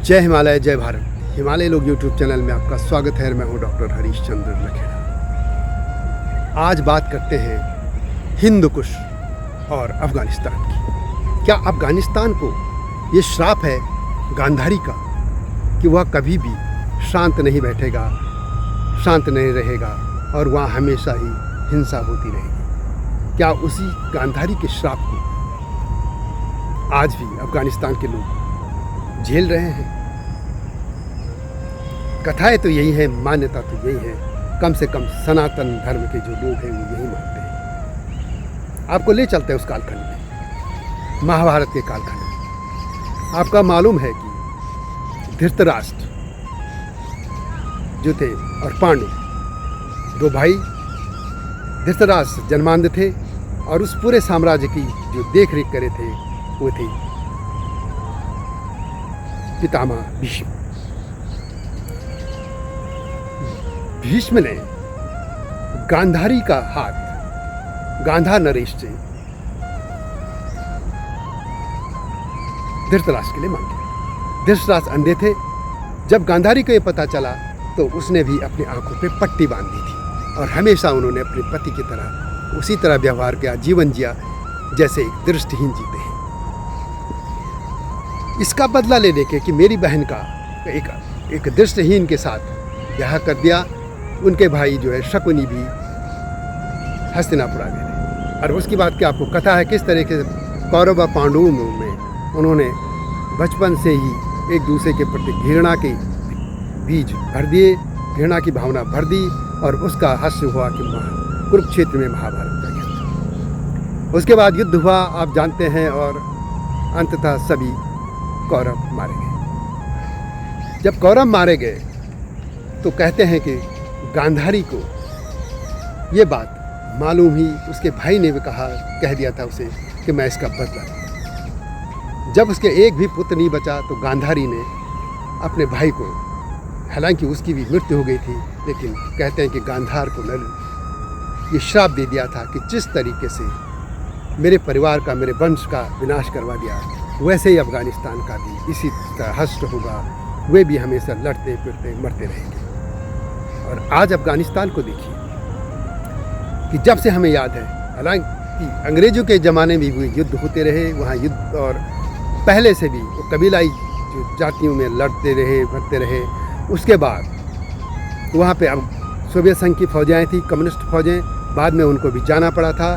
जय हिमालय जय भारत। हिमालय लोग यूट्यूब चैनल में आपका स्वागत है। मैं हूं डॉक्टर हरीश चंद्र लखेड़ा। आज बात करते हैं हिंद कुश और अफ़गानिस्तान की। क्या अफ़गानिस्तान को ये श्राप है गांधारी का कि वह कभी भी शांत नहीं बैठेगा, शांत नहीं रहेगा और वहाँ हमेशा ही हिंसा होती रहेगी? क्या उसी गांधारी के श्राप को आज भी अफ़गानिस्तान के लोग झेल रहे हैं? कथाएं तो यही है, मान्यता तो यही है, कम से कम सनातन धर्म के जो लोग हैं वो यही मानते हैं। आपको ले चलते हैं उस कालखंड में, महाभारत के कालखंड में। आपका मालूम है कि धृतराष्ट्र जो थे और पांडु, दो भाई, धृतराष्ट्र जन्मांध थे और उस पूरे साम्राज्य की जो देख रेख करे थे वो थे पितामह भीष्म। भीष्म ने गांधारी का हाथ गांधार नरेश से धृतराष्ट्र के लिए मांग लिया। धृतराष्ट्र अंधे थे। जब गांधारी को ये पता चला तो उसने भी अपनी आंखों पे पट्टी बांध दी थी और हमेशा उन्होंने अपने पति की तरह उसी तरह व्यवहार किया, जीवन जिया जैसे एक दृष्टिहीन जीते हैं। इसका बदला लेने के कि मेरी बहन का एक दृष्टिहीन के साथ ब्याह कर दिया। उनके भाई जो है शकुनी भी हस्तिनापुर आ गए थे। और उसकी बात की आपको कथा है किस तरीके से कौरव व पांडवों में उन्होंने बचपन से ही एक दूसरे के प्रति घृणा के बीज भर दिए, घृणा की भावना भर दी और उसका हश्र हुआ कि कुरुक्षेत्र में महाभारत का युद्ध। उसके बाद युद्ध हुआ, आप जानते हैं, और अंततः सभी कौरव मारे गए। जब कौरव मारे गए तो कहते हैं कि गांधारी को ये बात मालूम ही उसके भाई ने भी कह दिया था उसे कि मैं इसका बदला लूंगा। जब उसके एक भी पुत्र नहीं बचा तो गांधारी ने अपने भाई को, हालांकि उसकी भी मृत्यु हो गई थी, लेकिन कहते हैं कि गांधार को ये श्राप दे दिया था कि जिस तरीके से मेरे परिवार का, मेरे वंश का विनाश करवा दिया, वैसे ही अफ़गानिस्तान का भी इसी तरह हश्र होगा। वे भी हमेशा लड़ते फिरते मरते रहेंगे। और आज अफ़गानिस्तान को देखिए कि जब से हमें याद है, हालांकि अंग्रेज़ों के ज़माने में भी युद्ध होते रहे वहाँ युद्ध, और पहले से भी वो कबीलाई जो जातियों में लड़ते रहे, मरते रहे। उसके बाद वहाँ पे अब सोवियत संघ की फ़ौजें आई थी, कम्युनिस्ट फ़ौजें, बाद में उनको भी जाना पड़ा था।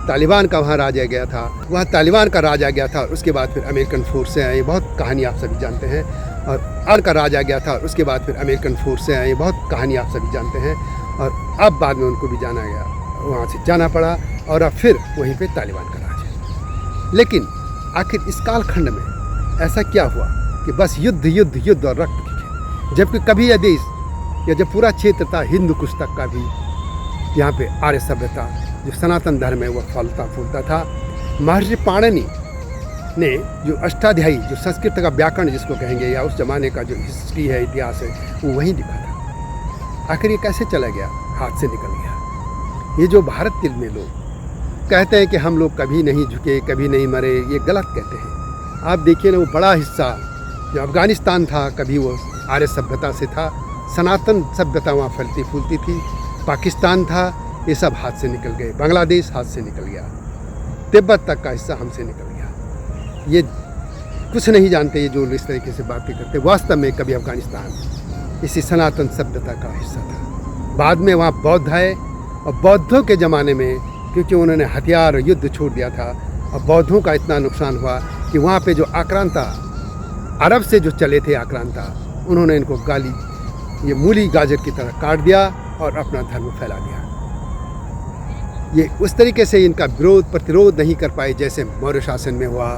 तालिबान का वहाँ राज आ गया था, वहाँ तालिबान का राज आ गया था। उसके बाद फिर अमेरिकन फोर्सें आई, बहुत कहानी आप सभी जानते हैं। और आर का राज आ गया था, उसके बाद फिर अमेरिकन फोर्सें आई, बहुत कहानी आप सभी जानते हैं। और अब बाद में उनको भी जाना गया, वहाँ से जाना पड़ा और अब फिर वहीं पे तालिबान का राज है। लेकिन आखिर इस कालखंड में ऐसा क्या हुआ कि बस युद्ध युद्ध युद्ध और रक्त की खेल? जबकि कभी यह देश या जो पूरा क्षेत्र था हिंद कुश तक का भी, यहाँ पे आर्य सभ्यता जो सनातन धर्म है वह फलता फूलता था। महर्षि पाणिनि ने जो अष्टाध्यायी, जो संस्कृत का व्याकरण जिसको कहेंगे, या उस जमाने का जो हिस्ट्री है, इतिहास है, वो वहीं लिखा था। आखिर ये कैसे चला गया, हाथ से निकल गया? ये जो भारत के में लोग कहते हैं कि हम लोग कभी नहीं झुके, कभी नहीं मरे, ये गलत कहते हैं। आप देखिए ना, वो बड़ा हिस्सा जो अफ़गानिस्तान था कभी वो आर्य सभ्यता से था, सनातन सभ्यता वहाँ फलती फूलती थी। पाकिस्तान था, ये सब हाथ से निकल गए। बांग्लादेश हाथ से निकल गया, तिब्बत तक का हिस्सा हमसे निकल गया। ये कुछ नहीं जानते, ये जो इस तरीके से बातें करते। वास्तव में कभी अफ़गानिस्तान इसी सनातन सभ्यता का हिस्सा था। बाद में वहाँ बौद्ध आए और बौद्धों के ज़माने में, क्योंकि उन्होंने हथियार और युद्ध छोड़ दिया था और बौद्धों का इतना नुकसान हुआ कि वहाँ पे जो आक्रांता, अरब से जो चले थे आक्रांता, उन्होंने इनको ये मूली गाजर की तरह काट दिया और अपना धर्म फैला दिया। ये उस तरीके से इनका विरोध प्रतिरोध नहीं कर पाए जैसे मौर्य शासन में हुआ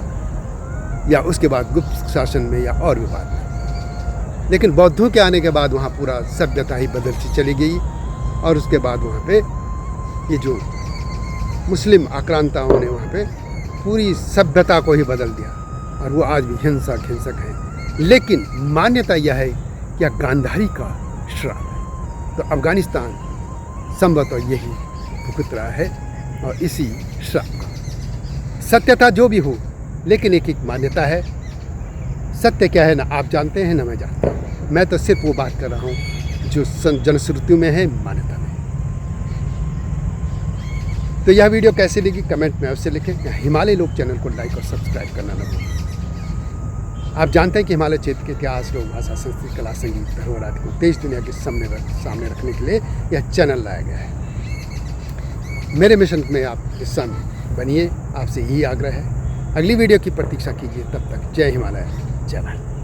या उसके बाद गुप्त शासन में या और भी बाद में। लेकिन बौद्धों के आने के बाद वहाँ पूरा सभ्यता ही बदलती चली गई और उसके बाद वहाँ पे ये जो मुस्लिम आक्रांताओं ने वहाँ पे पूरी सभ्यता को ही बदल दिया और वो आज भी हिंसक है। लेकिन मान्यता यह है कि यह गांधारी का श्राप है। तो अफ़गानिस्तान संभवतः यही भुगत रहा है और इसी श्राप का। सत्यता जो भी हो, लेकिन एक मान्यता है, सत्य क्या है ना आप जानते हैं ना मैं जानता हूँ। मैं तो सिर्फ वो बात कर रहा हूँ जो जनश्रुति में है, मान्यता में। तो यह वीडियो कैसी लगी कमेंट में अवश्य लिखें। हिमालय लोक चैनल को लाइक और सब्सक्राइब करना न भूलें। आप जानते हैं कि हिमालय क्षेत्र के इतिहास, लोक भाषा, संस्कृति, कला, संगीत, धर्म आदि को देश दुनिया के सामने रखने के लिए यह चैनल लाया गया है। मेरे मिशन में आप हिस्सा बनिए, आपसे यही आग्रह है। अगली वीडियो की प्रतीक्षा कीजिए। तब तक जय हिमालय, जय भारत।